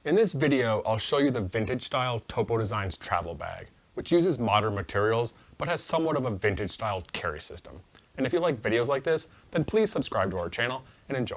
In this video, I'll show you the vintage style Topo Designs Travel Bag, which uses modern materials but has somewhat of a vintage style carry system. And if you like videos like this, then please subscribe to our channel and enjoy.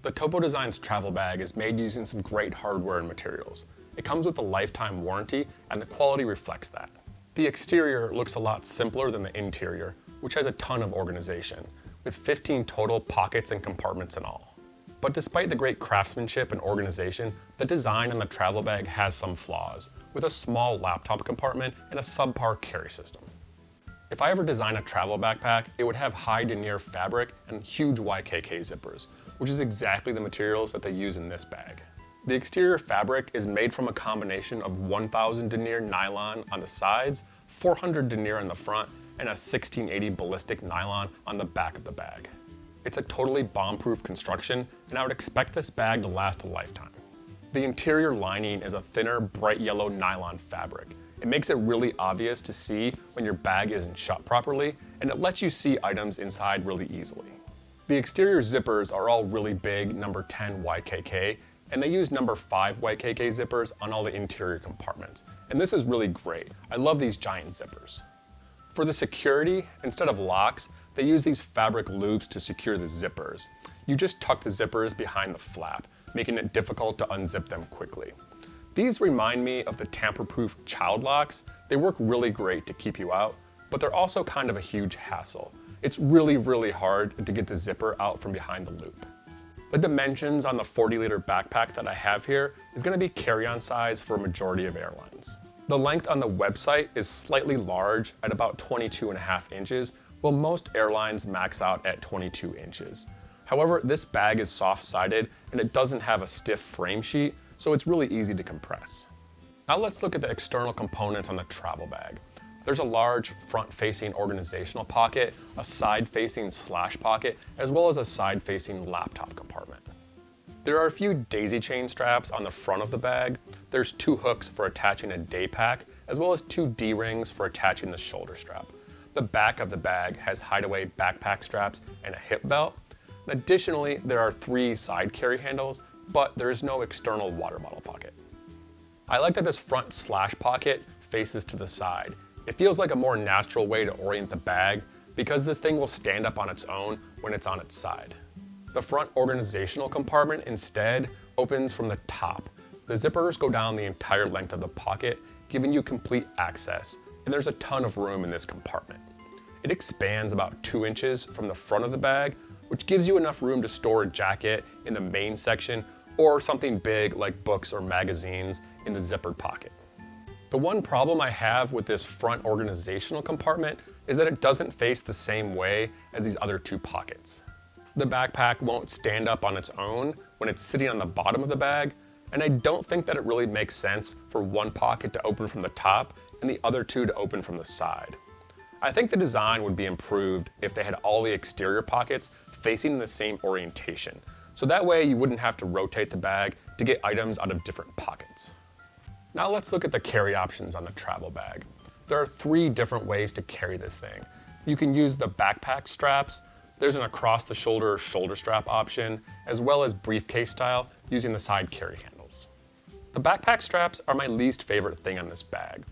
The Topo Designs Travel Bag is made using some great hardware and materials. It comes with a lifetime warranty and the quality reflects that. The exterior looks a lot simpler than the interior, which has a ton of organization, with 15 total pockets and compartments in all. But despite the great craftsmanship and organization, the design on the travel bag has some flaws, with a small laptop compartment and a subpar carry system. If I ever design a travel backpack, it would have high denier fabric and huge YKK zippers, which is exactly the materials that they use in this bag. The exterior fabric is made from a combination of 1000 denier nylon on the sides, 400 denier on the front, and a 1680 ballistic nylon on the back of the bag. It's a totally bomb-proof construction, and I would expect this bag to last a lifetime. The interior lining is a thinner, bright yellow nylon fabric. It makes it really obvious to see when your bag isn't shut properly, and it lets you see items inside really easily. The exterior zippers are all really big number 10 YKK, and they use number 5 YKK zippers on all the interior compartments. And this is really great. I love these giant zippers. For the security, instead of locks, they use these fabric loops to secure the zippers. You just tuck the zippers behind the flap, making it difficult to unzip them quickly. These remind me of the tamper-proof child locks. They work really great to keep you out, but they're also kind of a huge hassle. It's really hard to get the zipper out from behind the loop. The dimensions on the 40-liter backpack that I have here is going to be carry-on size for a majority of airlines. The length on the website is slightly large at about 22.5 inches, while most airlines max out at 22 inches. However, this bag is soft-sided and it doesn't have a stiff frame sheet, so it's really easy to compress. Now let's look at the external components on the travel bag. There's a large front-facing organizational pocket, a side-facing slash pocket, as well as a side-facing laptop compartment. There are a few daisy chain straps on the front of the bag. There's 2 hooks for attaching a day pack, as well as 2 D-rings for attaching the shoulder strap. The back of the bag has hideaway backpack straps and a hip belt. Additionally, there are 3 side carry handles, but there is no external water bottle pocket. I like that this front slash pocket faces to the side. It feels like a more natural way to orient the bag because this thing will stand up on its own when it's on its side. The front organizational compartment instead opens from the top. The zippers go down the entire length of the pocket, giving you complete access, and there's a ton of room in this compartment. It expands about 2 inches from the front of the bag, which gives you enough room to store a jacket in the main section or something big like books or magazines in the zippered pocket. The one problem I have with this front organizational compartment is that it doesn't face the same way as these other 2 pockets. The backpack won't stand up on its own when it's sitting on the bottom of the bag, and I don't think that it really makes sense for one pocket to open from the top and the other 2 to open from the side. I think the design would be improved if they had all the exterior pockets facing in the same orientation, so that way you wouldn't have to rotate the bag to get items out of different pockets. Now let's look at the carry options on the travel bag. There are 3 different ways to carry this thing. You can use the backpack straps. There's an across-the-shoulder shoulder strap option, as well as briefcase style using the side carry handles. The backpack straps are my least favorite thing on this bag.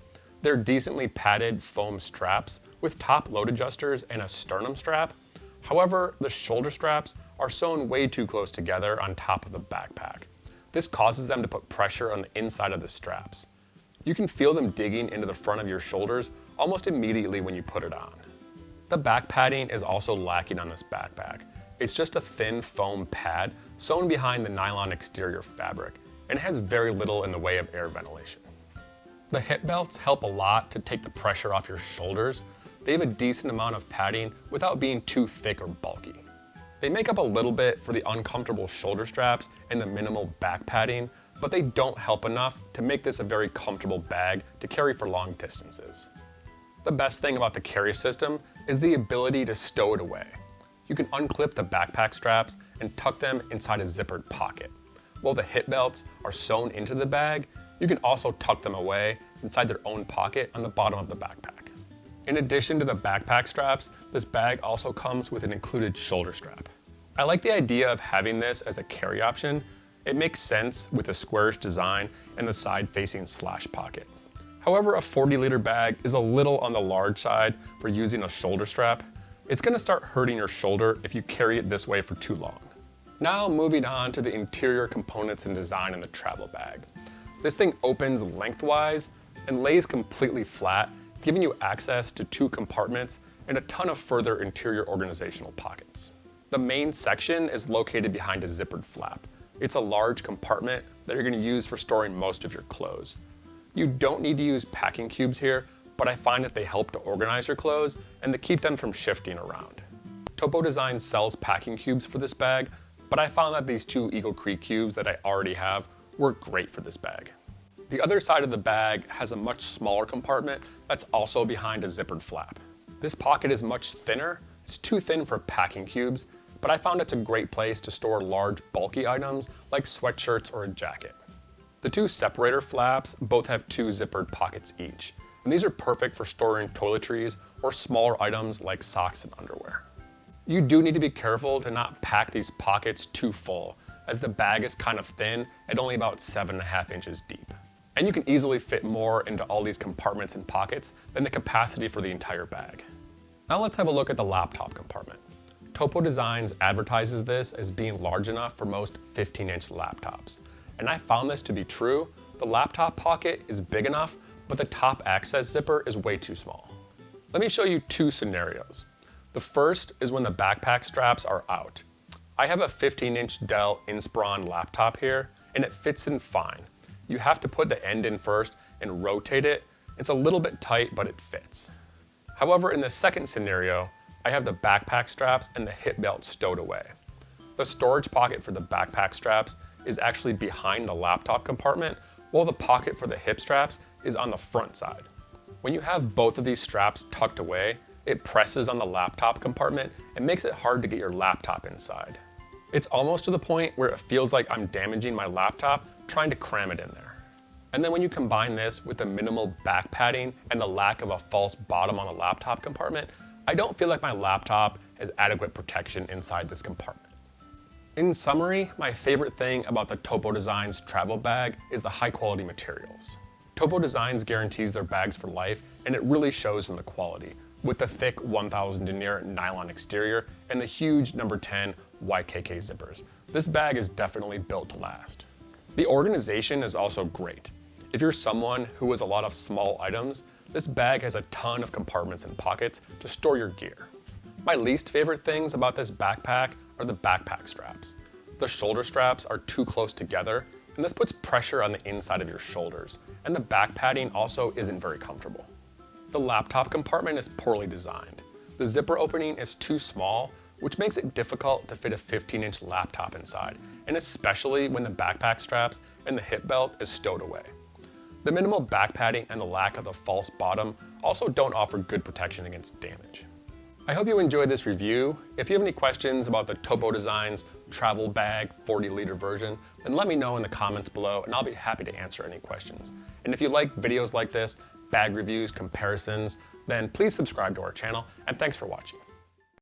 They're decently padded foam straps with top load adjusters and a sternum strap. However, the shoulder straps are sewn way too close together on top of the backpack. This causes them to put pressure on the inside of the straps. You can feel them digging into the front of your shoulders almost immediately when you put it on. The back padding is also lacking on this backpack. It's just a thin foam pad sewn behind the nylon exterior fabric, and it has very little in the way of air ventilation. The hip belts help a lot to take the pressure off your shoulders. They have a decent amount of padding without being too thick or bulky. They make up a little bit for the uncomfortable shoulder straps and the minimal back padding, but they don't help enough to make this a very comfortable bag to carry for long distances. The best thing about the carry system is the ability to stow it away. You can unclip the backpack straps and tuck them inside a zippered pocket. While the hip belts are sewn into the bag, you can also tuck them away inside their own pocket on the bottom of the backpack. In addition to the backpack straps, this bag also comes with an included shoulder strap. I like the idea of having this as a carry option. It makes sense with the squarish design and the side-facing slash pocket. However, a 40-liter bag is a little on the large side for using a shoulder strap. It's going to start hurting your shoulder if you carry it this way for too long. Now moving on to the interior components and design in the travel bag. This thing opens lengthwise and lays completely flat, giving you access to 2 compartments and a ton of further interior organizational pockets. The main section is located behind a zippered flap. It's a large compartment that you're going to use for storing most of your clothes. You don't need to use packing cubes here, but I find that they help to organize your clothes and to keep them from shifting around. Topo Designs sells packing cubes for this bag, but I found that these 2 Eagle Creek cubes that I already have work great for this bag. The other side of the bag has a much smaller compartment that's also behind a zippered flap. This pocket is much thinner. It's too thin for packing cubes, but I found it's a great place to store large, bulky items like sweatshirts or a jacket. The 2 separator flaps both have 2 zippered pockets each, and these are perfect for storing toiletries or smaller items like socks and underwear. You do need to be careful to not pack these pockets too full, as the bag is kind of thin at only about 7.5 inches deep. And you can easily fit more into all these compartments and pockets than the capacity for the entire bag. Now let's have a look at the laptop compartment. Topo Designs advertises this as being large enough for most 15-inch laptops. And I found this to be true. The laptop pocket is big enough, but the top access zipper is way too small. Let me show you 2 scenarios. The first is when the backpack straps are out. I have a 15-inch Dell Inspiron laptop here, and it fits in fine. You have to put the end in first and rotate it. It's a little bit tight, but it fits. However, in the second scenario, I have the backpack straps and the hip belt stowed away. The storage pocket for the backpack straps is actually behind the laptop compartment, while the pocket for the hip straps is on the front side. When you have both of these straps tucked away, it presses on the laptop compartment and makes it hard to get your laptop inside. It's almost to the point where it feels like I'm damaging my laptop trying to cram it in there. And then when you combine this with the minimal back padding and the lack of a false bottom on the laptop compartment, I don't feel like my laptop has adequate protection inside this compartment. In summary, my favorite thing about the Topo Designs travel bag is the high quality materials. Topo Designs guarantees their bags for life, and it really shows in the quality, with the thick 1000 denier nylon exterior and the huge number 10 YKK zippers. This bag is definitely built to last. The organization is also great. If you're someone who has a lot of small items, this bag has a ton of compartments and pockets to store your gear. My least favorite things about this backpack are the backpack straps. The shoulder straps are too close together, and this puts pressure on the inside of your shoulders, and the back padding also isn't very comfortable. The laptop compartment is poorly designed. The zipper opening is too small, which makes it difficult to fit a 15-inch laptop inside, and especially when the backpack straps and the hip belt is stowed away. The minimal back padding and the lack of the false bottom also don't offer good protection against damage. I hope you enjoyed this review. If you have any questions about the Topo Designs travel bag 40-liter version, then let me know in the comments below and I'll be happy to answer any questions. And if you like videos like this, bag reviews, comparisons, then please subscribe to our channel, and thanks for watching.